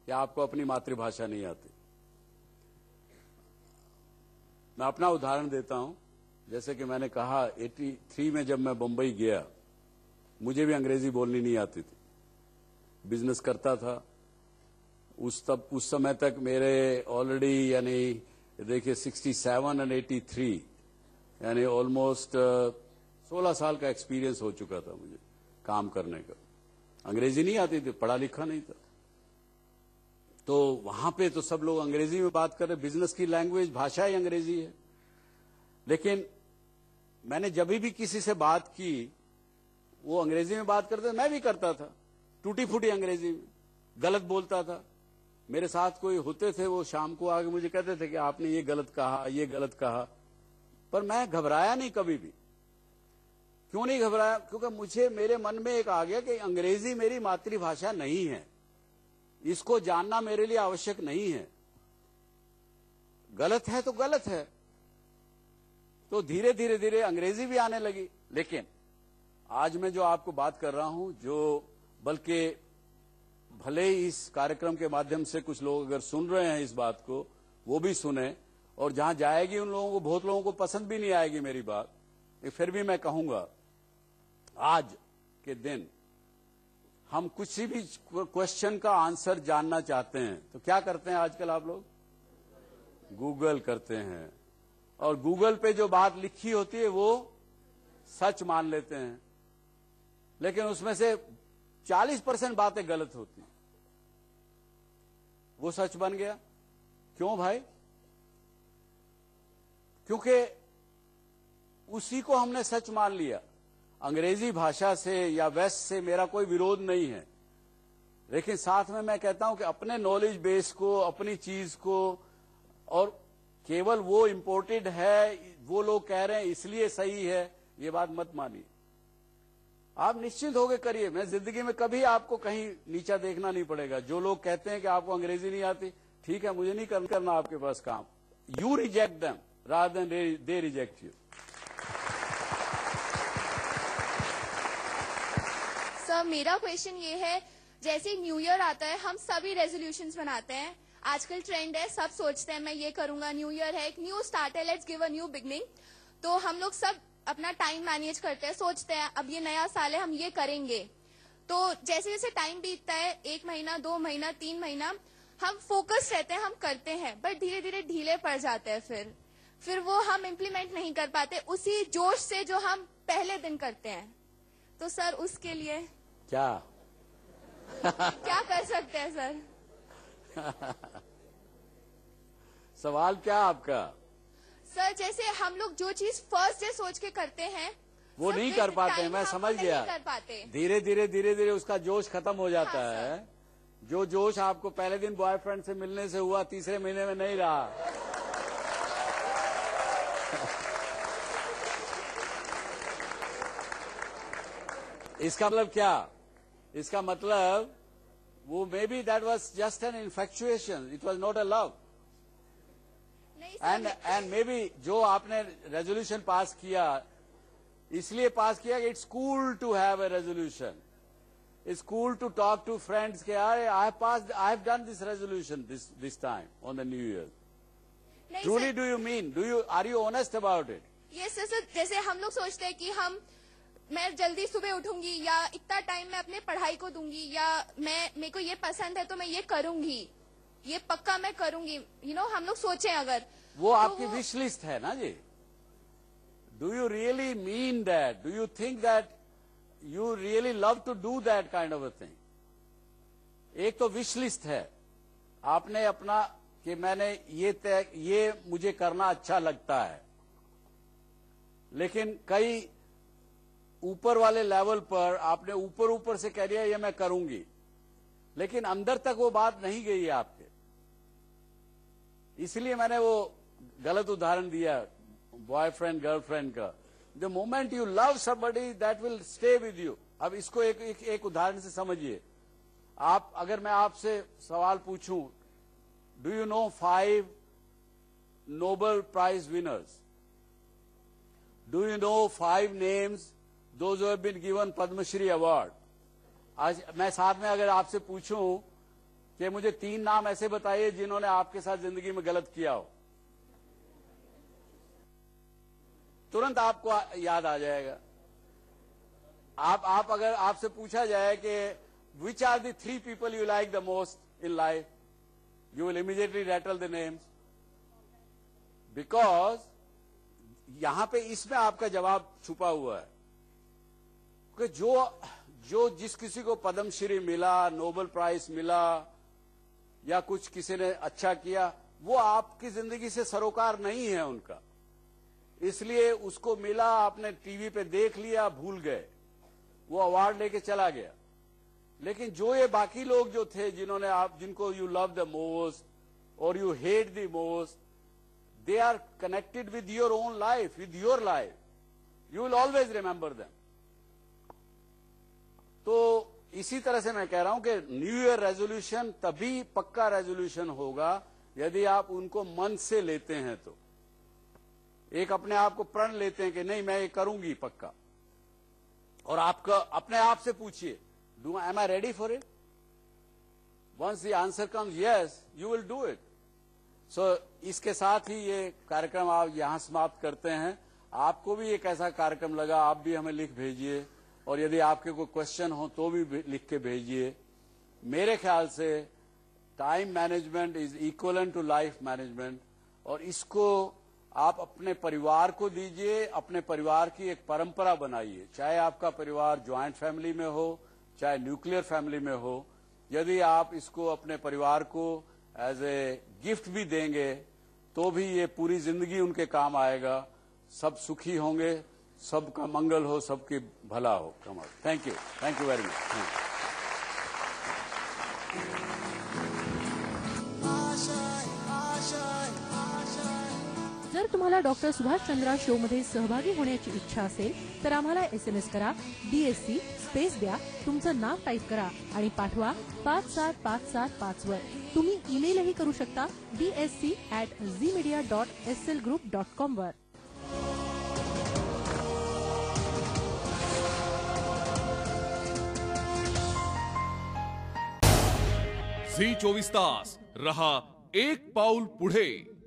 कि आपको अपनी मातृभाषा नहीं आती। मैं अपना उदाहरण देता हूं। जैसे कि मैंने कहा 83 में जब मैं बंबई गया, मुझे भी अंग्रेजी बोलनी नहीं आती थी, बिजनेस करता था। उस समय तक मेरे ऑलरेडी यानी देखिए 67 और 83 यानी ऑलमोस्ट 16 साल का एक्सपीरियंस हो चुका था मुझे काम करने का। अंग्रेजी नहीं आती थी, पढ़ा लिखा नहीं था। तो वहां पे तो सब लोग अंग्रेजी में बात कर रहे, बिजनेस की लैंग्वेज, भाषा ही अंग्रेजी है। लेकिन मैंने जब भी किसी से बात की, वो अंग्रेजी में बात करते, मैं भी करता था, टूटी फूटी अंग्रेजी में, गलत बोलता था। मेरे साथ कोई होते थे, वो शाम को आके मुझे कहते थे कि आपने ये गलत कहा, ये गलत कहा, पर मैं घबराया नहीं कभी भी। क्यों नहीं घबराया? क्योंकि मुझे मेरे मन में एक आ गया कि अंग्रेजी मेरी मातृभाषा नहीं है, इसको जानना मेरे लिए आवश्यक नहीं है। गलत है तो गलत है। तो धीरे धीरे धीरे अंग्रेजी भी आने लगी। लेकिन आज मैं जो आपको बात कर रहा हूं, जो बल्कि भले ही इस कार्यक्रम के माध्यम से कुछ लोग अगर सुन रहे हैं इस बात को, वो भी सुने, और जहां जाएगी उन लोगों को, बहुत लोगों को पसंद भी नहीं आएगी मेरी बात, फिर भी मैं कहूंगा आज के दिन हम कुछ भी क्वेश्चन का आंसर जानना चाहते हैं तो क्या करते हैं आजकल आप लोग? गूगल करते हैं। और गूगल पे जो बात लिखी होती है वो सच मान लेते हैं, लेकिन उसमें से 40% बातें गलत होती, वो सच बन गया। क्यों भाई? क्योंकि उसी को हमने सच मान लिया। अंग्रेजी भाषा से या वेस्ट से मेरा कोई विरोध नहीं है, लेकिन साथ में मैं कहता हूं कि अपने नॉलेज बेस को, अपनी चीज को, और केवल वो इम्पोर्टेड है, वो लोग कह रहे हैं इसलिए सही है, ये बात मत मानिए। आप निश्चिंत होकर करिए। मैं जिंदगी में कभी आपको कहीं नीचा देखना नहीं पड़ेगा। जो लोग कहते हैं कि आपको अंग्रेजी नहीं आती, ठीक है, मुझे नहीं करना आपके पास काम। You reject them rather than they reject you. Sir, मेरा क्वेश्चन ये है, जैसे न्यू ईयर आता है हम सभी रेजोल्यूशंस बनाते हैं। आजकल ट्रेंड है, सब सोचते हैं मैं ये करूंगा, न्यू ईयर है, एक न्यू स्टार्ट है, let's give a new beginning. तो हम लोग सब अपना टाइम मैनेज करते हैं, सोचते हैं अब ये नया साल है, हम ये करेंगे। तो जैसे जैसे टाइम बीतता है, 1 महीना, 2 महीना, 3 महीना, हम फोकस रहते हैं, हम करते हैं, बट धीरे धीरे ढीले पड़ जाते हैं। फिर वो हम इम्प्लीमेंट नहीं कर पाते उसी जोश से जो हम पहले दिन करते हैं। तो सर उसके लिए क्या कर सकते हैं सर? सवाल क्या आपका? सर, जैसे हम लोग जो चीज फर्स्ट डे सोच के करते हैं वो नहीं कर पाते, मैं समझ गया। कर पाते, धीरे धीरे उसका जोश खत्म हो जाता है। जो जोश आपको पहले दिन बॉयफ्रेंड से मिलने से हुआ, तीसरे महीने में नहीं रहा। इसका मतलब क्या? इसका मतलब वो maybe that was just an infatuation, it was not a love. And maybe जो आपने रेजोल्यूशन पास किया, इसलिए पास किया कि it's cool to have a resolution, it's cool to talk to friends के I have done this resolution this time on the new year. Truly do you mean, are you honest about it? Yes sir. जैसे हम लोग सोचते हैं कि मैं जल्दी सुबह उठूंगी, या इतना टाइम मैं अपने पढ़ाई को दूंगी, या मेरे को ये पसंद है तो मैं ये करूंगी, ये पक्का मैं करूंगी। हम लोग सोचें अगर वो आपकी विश लिस्ट है ना जी। Do you really mean that? Do you think that you really love to do that kind of a thing? एक तो विश लिस्ट है आपने अपना कि मैंने ये मुझे करना अच्छा लगता है, लेकिन कई ऊपर वाले लेवल पर आपने ऊपर से कह दिया ये मैं करूंगी, लेकिन अंदर तक वो बात नहीं गई है आपके। इसलिए मैंने वो गलत उदाहरण दिया बॉयफ्रेंड गर्लफ्रेंड का। The moment you love somebody that will stay with you. अब इसको एक उदाहरण से समझिए। अगर मैं आपसे सवाल पूछूं, do you know 5 Nobel prize winners? Do you know 5 names those who have been given Padma Shri award? आज मैं साथ में अगर आपसे पूछूं कि मुझे 3 नाम ऐसे बताइए जिन्होंने आपके साथ जिंदगी में गलत किया हो, तुरंत आपको याद आ जाएगा। आप अगर आपसे पूछा जाए कि which are the 3 people you like the most in life, you will immediately rattle the names, because यहां पे इसमें आपका जवाब छुपा हुआ है कि जो जिस किसी को पद्मश्री मिला, नोबेल प्राइज मिला, या कुछ किसी ने अच्छा किया, वो आपकी जिंदगी से सरोकार नहीं है उनका, इसलिए उसको मिला, आपने टीवी पे देख लिया, भूल गए, वो अवार्ड लेके चला गया। लेकिन जो ये बाकी लोग जो थे जिनको यू लव द मोस्ट और you hate the most, they are connected with your own life, with your life, you will always remember them. तो इसी तरह से मैं कह रहा हूं कि न्यू ईयर रेजोल्यूशन तभी पक्का रेजोल्यूशन होगा यदि आप उनको मन से लेते हैं। तो एक अपने आप को प्रण लेते हैं कि नहीं मैं ये करूंगी पक्का, और आपका अपने आप से पूछिए, am I ready for it? Once the answer comes yes, you will do it. So इसके साथ ही ये कार्यक्रम आप यहां समाप्त करते हैं। आपको भी एक ऐसा कार्यक्रम लगा, आप भी हमें लिख भेजिए, और यदि आपके कोई क्वेश्चन हो तो भी लिख के भेजिए। मेरे ख्याल से time management is equivalent to life management, और इसको आप अपने परिवार को दीजिए, अपने परिवार की एक परंपरा बनाइए। चाहे आपका परिवार ज्वाइंट फैमिली में हो, चाहे न्यूक्लियर फैमिली में हो, यदि आप इसको अपने परिवार को एज ए गिफ्ट भी देंगे तो भी ये पूरी जिंदगी उनके काम आएगा। सब सुखी होंगे, सबका मंगल हो, सबकी भला हो। कमल, थैंक यू वेरी मच। जर तुम्हाला डॉक्टर सुभाष चंद्रा शो मध्ये सहभागी होण्याची इच्छा असेल तर आम्हाला SMS करा, DSC स्पेस द्या, तुमचं नाव टाईप करा आणि पाठवा 57575 वर। तुम्ही ईमेलही करू शकता dsc@zmedia.slgroup.com वर। झी 24 तास रहा एक पाऊल पुढे।